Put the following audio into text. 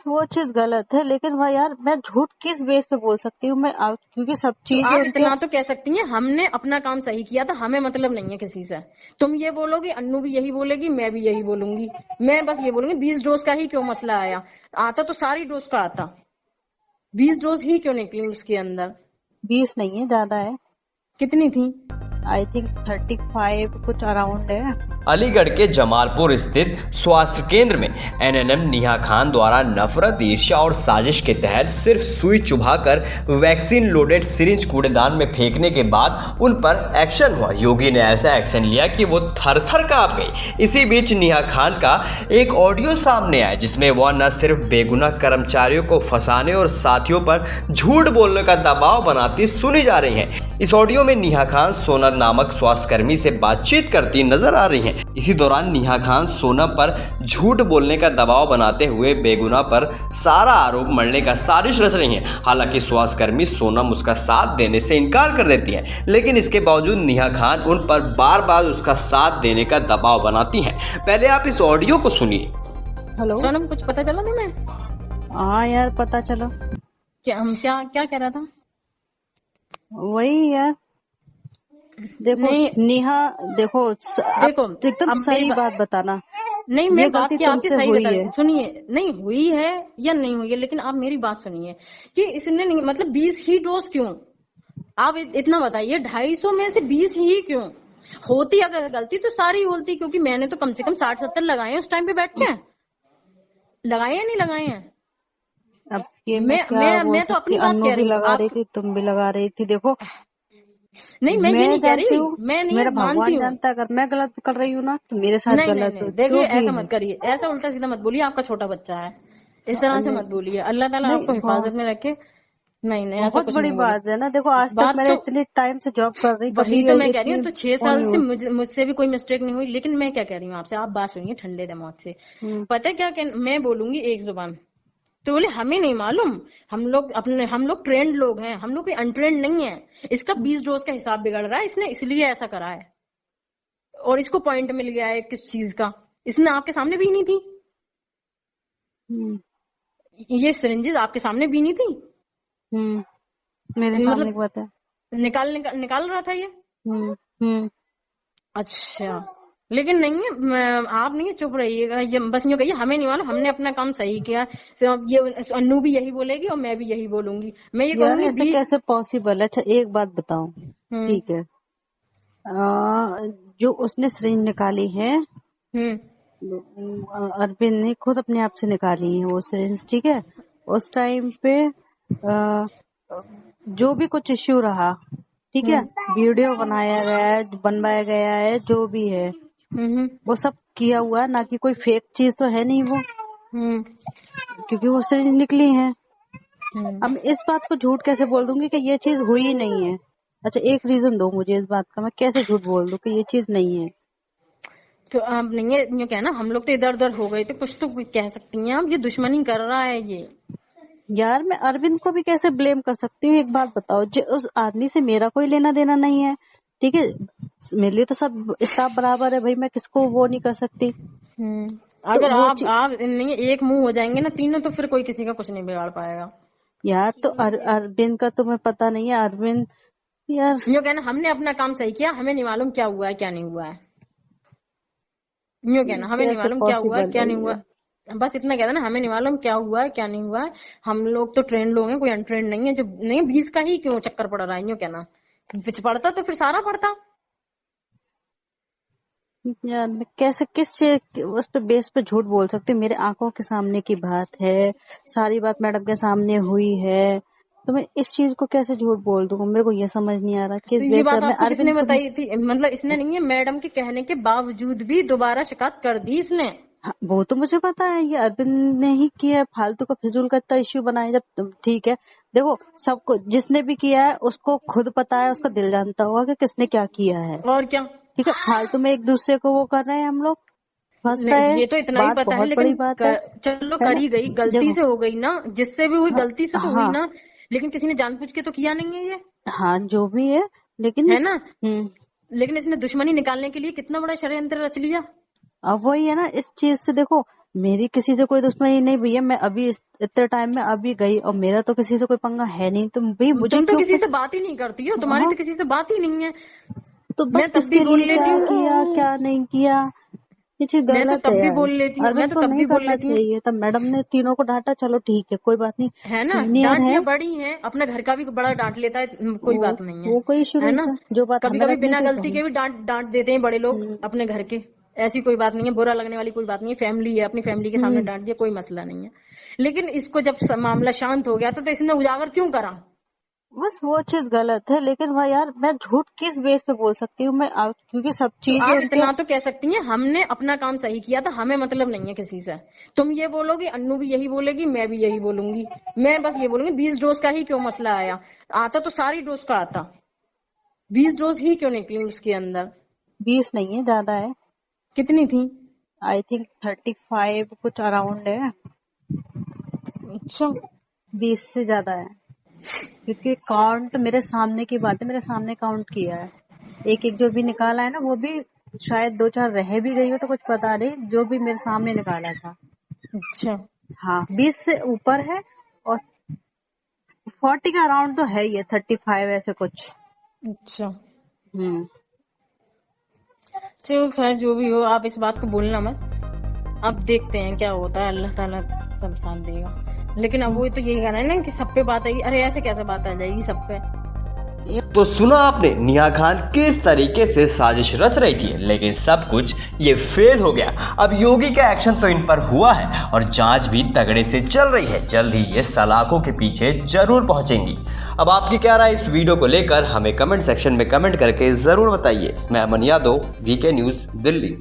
Yes वो चीज गलत है, लेकिन भाई यार मैं झूठ किस बेस पे बोल सकती हूँ मैं, क्योंकि सब तो चीजें आप इतना तो कह सकती हैं हमने अपना काम सही किया था, हमें मतलब नहीं है किसी से। तुम ये बोलोगी, अन्नू भी यही बोलेगी, मैं भी यही बोलूंगी। मैं बस ये बोलूंगी 20 डोज का ही क्यों मसला आया, आता तो सारी डोज का आता, 20 डोज ही क्यों निकली उसके अंदर। 20 नहीं है, ज्यादा है। कितनी थी? आई थिंक 35 कुछ अराउंड है। अलीगढ़ के जमालपुर स्थित स्वास्थ्य केंद्र में एनएनएम नेहा खान द्वारा नफरत, ईर्ष्या और साजिश के तहत सिर्फ सुई चुभाकर वैक्सीन लोडेड सिरिंज कूड़ेदान में फेंकने के बाद उन पर एक्शन हुआ। योगी ने ऐसा एक्शन लिया कि वो थर-थर कांप गई। इसी बीच नेहा खान का एक ऑडियो सामने आया जिसमें वह न सिर्फ बेगुनाह कर्मचारियों को फंसाने और साथियों पर झूठ बोलने का दबाव बनाती सुनी जा रही हैं। इस ऑडियो में नेहा खान सोनम नामक स्वास्थ्यकर्मी से बातचीत करती नजर आ रही हैं। इसी दौरान नेहा खान सोनम पर झूठ बोलने का दबाव बनाते हुए बेगुनाह पर सारा आरोप मढ़ने का साजिश रच रही हैं। हालांकि स्वास्थ्यकर्मी सोनम उसका साथ देने से इनकार कर देती है, लेकिन इसके बावजूद नेहा खान उन पर बार बार उसका साथ देने का दबाव बनाती हैं। पहले आप इस ऑडियो को सुनिए। हेलो सोनम, कुछ पता चला तुम्हें? हाँ यार पता चला। क्या क्या कह रहा था? वही यार देखो नेहा, देखो एकदम सही बात बताना। नहीं, मैं बात गलती की आपकी तुमसे सही हुई बता है। सुनिए, नहीं हुई है या नहीं हुई है, लेकिन आप मेरी बात सुनिए कि इसने नहीं, मतलब 20 ही डोज क्यों? आप इतना बताइए, 250 में से 20 ही क्यों? होती अगर गलती तो सारी होती, क्योंकि मैंने तो कम से कम 60-70 लगाए हैं उस टाइम पे बैठ के। लगाए या नहीं लगाए हैं? अब ये मैं क्या बोल मैं तो सकती, अपनी बात अन्नू कह भी रही हूँ। लगा रही थी, तुम भी लगा रही थी। देखो नहीं, मैं ये नहीं कह जानती रही, हूँ, मैं नहीं मेरा मानती भगवान हूँ। जानता है, अगर मैं गलत कर रही हूँ ना तो मेरे साथ नहीं नहीं गलत हो नहीं, देखिए जो भी ऐसा है। मत करिए, ऐसा उल्टा सीधा मत बोलिए, आपका छोटा बच्चा है, इस तरह से नहीं मत बोलिए। अल्लाह ताला नहीं, आपको हिफाजत में रखे। नहीं नहीं, ऐसा बहुत कुछ बड़ी नहीं बोले। बात है ना। देखो आज तक बात मैंने तो इतने टाइम से जॉब कर रही, वही कभी तो मैं कह रही इतनी हूँ, तो 6 वो साल नहीं से हुई। मुझसे भी कोई मिस्टेक नहीं हुई। लेकिन मैं क्या कह रही हूँ आपसे, आप बात सुनिए ठंडे दिमाग से। पता है क्या मैं बोलूंगी एक जुबान, तो बोले हमें नहीं मालूम, हम लोग ट्रेंड लोग हैं, हम लोग कोई अनट्रेंड नहीं है। इसका 20 डोज का हिसाब बिगड़ रहा है, इसने इसलिए ऐसा करा है, और इसको पॉइंट मिल गया है किस चीज का। इसने आपके सामने भी नहीं थी, ये सिरिंजेस आपके सामने भी नहीं थी, मेरे सामने मतलब की बात है। निकाल रहा था ये। हम्म अच्छा, लेकिन नहीं है, आप नहीं चुप रहिएगा, ये बस यूँ कहिए हमें नहीं मालूम, हमने अपना काम सही किया। ये अन्नू भी यही बोलेगी और मैं भी यही बोलूंगी। मैं ये यार कहूंगी ऐसे 20। कैसे पॉसिबल है? अच्छा एक बात बताओ, ठीक है, जो उसने सिरिंज निकाली है, अरविंद ने खुद अपने आप से निकाली है वो सिरिंज, ठीक है। उस टाइम पे अ, जो भी कुछ इश्यू रहा, ठीक है, वीडियो बनवाया गया है, जो भी है वो सब किया हुआ है, ना कि कोई फेक चीज तो है नहीं वो, क्योंकि वो सिरिंज निकली है। अब इस बात को झूठ कैसे बोल दूंगी कि ये चीज हुई ही नहीं है? अच्छा एक रीजन दो मुझे इस बात का, मैं कैसे झूठ बोल दूं कि ये चीज नहीं है? तो अब नहीं है, यूँ कहना हम लोग तो इधर उधर हो गए थे, कुछ तो कह सकती हैं आप, ये दुश्मनी कर रहा है ये। यार मैं अरविंद को भी कैसे ब्लेम कर सकती हूँ? एक बात बताओ, जो उस आदमी से मेरा कोई लेना देना नहीं है, ठीक है, मेरे लिए तो सब स्टाफ बराबर है भाई, मैं किसको वो नहीं कर सकती। तो अगर वो आप नहीं एक मुंह हो जाएंगे ना तीनों, तो फिर कोई किसी का कुछ नहीं बिगाड़ पाएगा। यार तो अरविंद का तुम्हें पता नहीं है, अरविंद यार यूँ कहना हमने अपना काम सही किया, हमें नहीं मालूम क्या हुआ है क्या नहीं हुआ है। यूँ कहना हमें नहीं कैसे मालूम क्या हुआ है पॉसिबल क्या है नहीं हुआ ये? है। बस इतना कहना ना, हमें नहीं मालूम क्या हुआ है क्या नहीं हुआ है। हम लोग तो ट्रेंड लोग हैं, कोई अनट्रेंड नहीं है। जो नहीं 20 का ही क्यों चक्कर पड़ रहा है, यूँ कहना कुछ पड़ता तो फिर सारा पड़ता। यार मैं कैसे किस चीज उस पे बेस पे झूठ बोल सकती हूँ? मेरे आंखों के सामने की बात है, सारी बात मैडम के सामने हुई है, तो मैं इस चीज को कैसे झूठ बोल दूंगा? मेरे को ये समझ नहीं आ रहा तो किस ये बेस बात पे मैं आपको किसने अरविंद को बताई थी? मतलब इसने नहीं है, मैडम के कहने के बावजूद भी दोबारा शिकायत कर दी इसने। हाँ, वो तो मुझे पता है, ये अरविंद ने ही किया है, फालतू का फिजूल का इतना इश्यू बनाया। जब ठीक है, देखो सबको जिसने भी किया है उसको खुद पता है, उसका दिल जानता होगा कि किसने क्या किया है, और क्या। ठीक है। फालतू में एक दूसरे को वो कर रहे हैं, हम लोग फंस रहे हैं, ये तो इतना ही बात पता है, बहुत बड़ी लेकिन बात चलो है ना? करी गई, गलती देखो से हो गई ना, जिससे भी हुई हाँ गलती से तो हुई हाँ ना। लेकिन किसी ने जानबूझ के तो किया नहीं है ये, हाँ जो भी है, लेकिन है ना। लेकिन इसने दुश्मनी निकालने के लिए कितना बड़ा षड्यंत्र रच लिया। अब वही है ना, इस चीज से देखो मेरी किसी से कोई दुश्मनी नहीं भैया, मैं अभी इतने टाइम में अभी गई और मेरा तो किसी से कोई पंगा है नहीं, तो भाई मुझे तुम तो क्यों किसी से बात ही नहीं करती हो, तुम्हारी तो किसी से बात ही नहीं है। तो मैं बस तब भी किसके बोल लिए लेती क्या हूँ, किया क्या नहीं किया, ये चीज मैं तो गलत तब है भी यार। बोल लेती हूँ, अरविंद मैं तो को तब नहीं भी बोल करना लेती हूँ, चाहिए, तब मैडम ने तीनों को डांटा, चलो ठीक है कोई बात नहीं, है ना। सीनियर डांट है दिया, बड़ी है, अपने घर का भी बड़ा डांट लेता है, कोई वो बात नहीं वो कोई इशू है नहीं ना। था, जो बात कभी हमें कभी रखनी बिना थी तो गलती के भी डांट देते हैं बड़े लोग अपने घर के, ऐसी कोई बात नहीं है, बुरा लगने वाली कोई बात नहीं है, फैमिली है, अपनी फैमिली के सामने डांट दिया, कोई मसला नहीं है। लेकिन इसको जब मामला शांत हो गया तो इसने उजागर क्यों करा? बस वो चीज गलत है। लेकिन भाई यार मैं झूठ किस बेस पे बोल सकती हूँ मैं, क्योंकि सब तो चीजें आप उनके। इतना तो कह सकती हैं, हमने अपना काम सही किया था, हमें मतलब नहीं है किसी से। तुम ये बोलोगी, अन्नू भी यही बोलेगी, मैं भी यही बोलूंगी। मैं बस ये बोलूंगी 20 डोज का ही क्यों मसला आया, आता तो सारी डोज का आता, 20 डोज ही क्यों निकली उसके अंदर? 20 नहीं है, ज्यादा है, कितनी थी? आई थिंक 35 कुछ अराउंड है, अच्छा 20 से ज्यादा है, क्योंकि काउंट मेरे सामने की बात है, मेरे सामने काउंट किया है। एक एक जो भी निकाला है ना, वो भी शायद 2-4 रह भी गई हो तो कुछ पता नहीं, जो भी मेरे सामने निकाला था। अच्छा हाँ 20 से ऊपर है, और 40 का अराउंड तो है ही है, 35 ऐसे कुछ। अच्छा चलो खैर जो भी हो, आप इस बात को बोलना मत। अब देखते हैं क्या होता है, अल्लाह ताला सब साथ देगा। लेकिन अब वो तो यही कहना है ना कि सब पे बात आएगी, अरे ऐसे कैसे बात आ जाएगी सब पे? तो सुना आपने नेहा खान किस तरीके से साजिश रच रही थी, लेकिन सब कुछ ये फेल हो गया। अब योगी का एक्शन तो इन पर हुआ है और जांच भी तगड़े से चल रही है, जल्द ही ये सलाखों के पीछे जरूर पहुंचेंगी। अब आपकी क्या राय इस वीडियो को लेकर हमें कमेंट सेक्शन में कमेंट करके जरूर बताइए। मैं अमन यादव, वीके न्यूज़, दिल्ली।